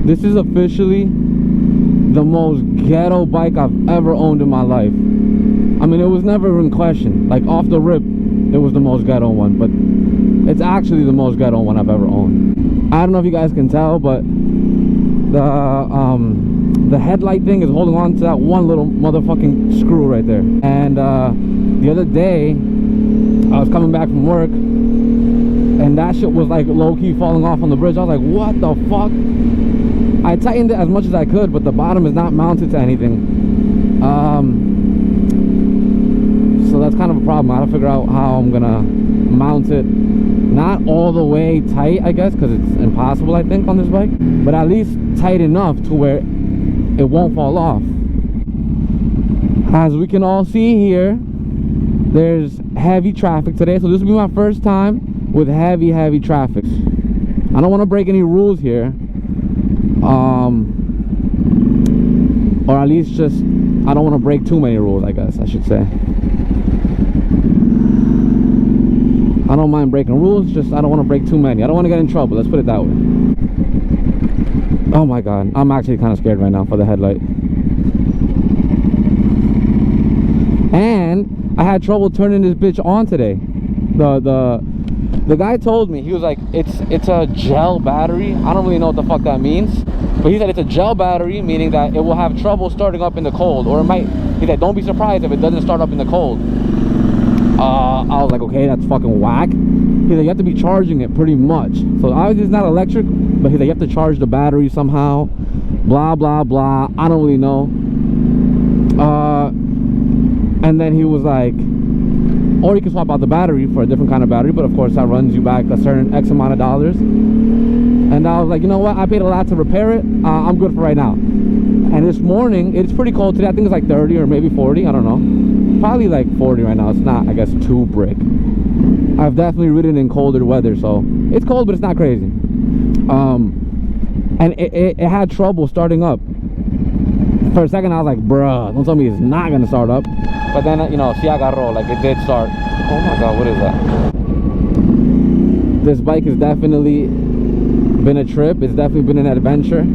This is officially the most ghetto bike I've ever owned in my life. I mean, it was never in question. Like, off the rip, it was the most ghetto one, but it's actually the most ghetto one I've ever owned. I don't know if you guys can tell, but the headlight thing is holding on to that one little motherfucking screw right there. And the other day, I was coming back from work, and that shit was like low-key falling off on the bridge. I was like, what the fuck? I tightened it as much as I could, but the bottom is not mounted to anything. So that's kind of a problem. I gotta figure out how I'm gonna mount it. Not all the way tight, I guess, because it's impossible, I think, on this bike, but at least tight enough to where it won't fall off. As we can all see here, there's heavy traffic today, so this will be my first time with heavy traffic. I don't want to break any rules here, or at least just I don't want to break too many rules, I guess I should say. I don't mind breaking rules, just I don't want to break too many. I don't want to get in trouble, let's put it that way. Oh my god, I'm actually kind of scared right now for the headlight. And I had trouble turning this bitch on today. The guy told me, he was like, it's a gel battery. I don't really know what the fuck that means, but he said it's a gel battery, meaning that it will have trouble starting up in the cold, or it might, he said, don't be surprised if it doesn't start up in the cold. I was like, okay, that's fucking whack. He's like, you have to be charging it pretty much. So obviously it's not electric, but he's like, you have to charge the battery somehow, blah blah blah. I don't really know. And then he was like, or you can swap out the battery for a different kind of battery, but of course that runs you back a certain X amount of dollars. And I was like, you know what, I paid a lot to repair it, I'm good for right now. And this morning, it's pretty cold today. I think it's like 30 or maybe 40, I don't know. Probably like 40 right now. It's not, I guess, too brick. I've definitely ridden in colder weather, so it's cold, but it's not crazy. And it had trouble starting up. For a second, I was like, bruh, don't tell me it's not gonna start up. But then, you know, si agarró, like it did start. Oh my god, what is that? This bike has definitely been a trip. It's definitely been an adventure.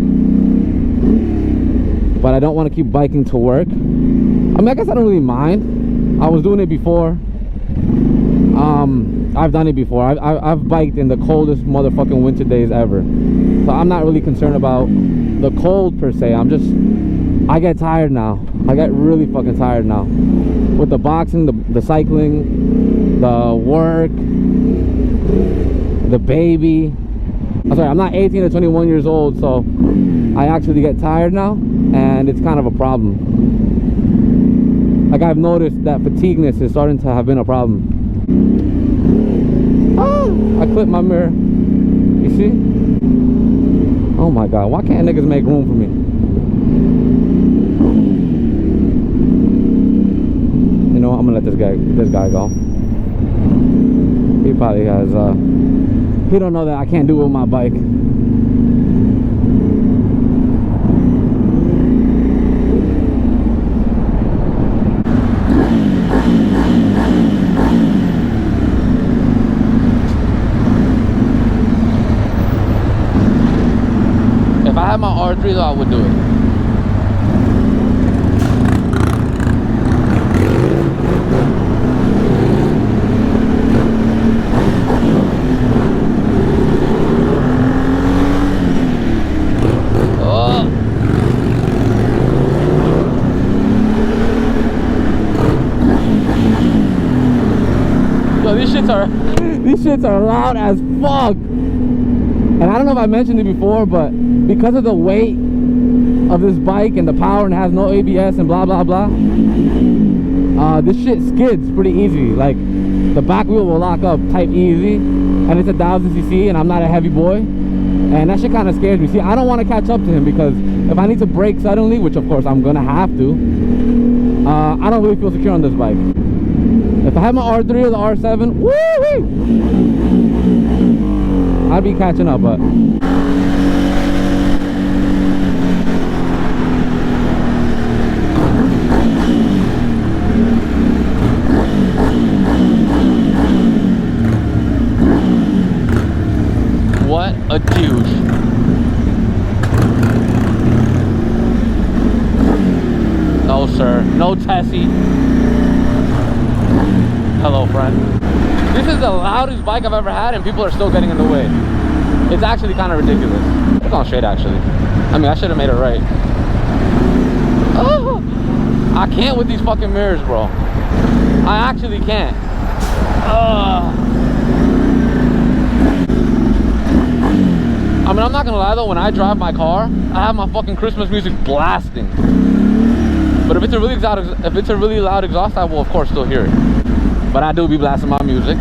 But I don't want to keep biking to work. I mean, I guess I don't really mind. I was doing it before. I've done it before. I've biked in the coldest motherfucking winter days ever. So I'm not really concerned about the cold per se. I get tired now. I get really fucking tired now. With the boxing, the cycling, the work, the baby. I'm sorry, I'm not 18 or 21 years old, so I actually get tired now, and it's kind of a problem. Like, I've noticed that fatigueness is starting to have been a problem. I clipped my mirror. You see? Oh my god, why can't niggas make room for me? You know what, I'm gonna let this guy go. He probably has he don't know that I can't do it with my bike. If I had my R3 though, I would do it. These shits are loud as fuck. And I don't know if I mentioned it before, but because of the weight of this bike and the power, and it has no ABS and blah blah blah, this shit skids pretty easy. Like, the back wheel will lock up type easy, and it's 1000cc, and I'm not a heavy boy, and that shit kind of scares me. See, I don't want to catch up to him, because if I need to brake suddenly, which of course I'm gonna have to, I don't really feel secure on this bike. If I had my R3 or the R7, woo-wee, I'd be catching up, but what a douche. No, sir. No, Tessie. Hello, friend. This is the loudest bike I've ever had, and people are still getting in the way. It's actually kind of ridiculous. It's on straight, actually. I mean, I should have made it right. Oh, I can't with these fucking mirrors, bro. I actually can't. I mean, I'm not gonna lie though, when I drive my car, I have my fucking Christmas music blasting. But if it's a really loud exhaust, I will of course still hear it. But I do be blasting my music.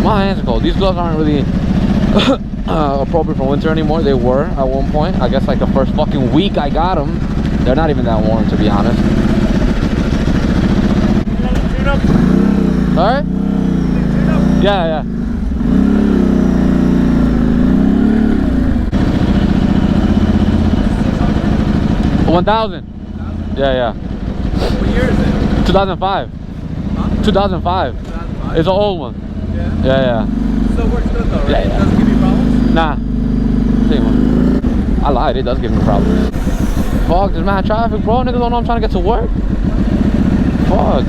My hands are cold. These gloves aren't really appropriate for winter anymore. They were at one point. I guess like the first fucking week I got them. They're not even that warm, to be honest. Alright? Yeah. 1,000. Yeah. What year is it? 2005. Huh? 2005. It's an old one. Yeah. Still works good though, right? Yeah. It doesn't give you problems? Nah. Same one. I lied, it does give me problems. Fuck, there's mad traffic, bro. Niggas don't know I'm trying to get to work. Fuck.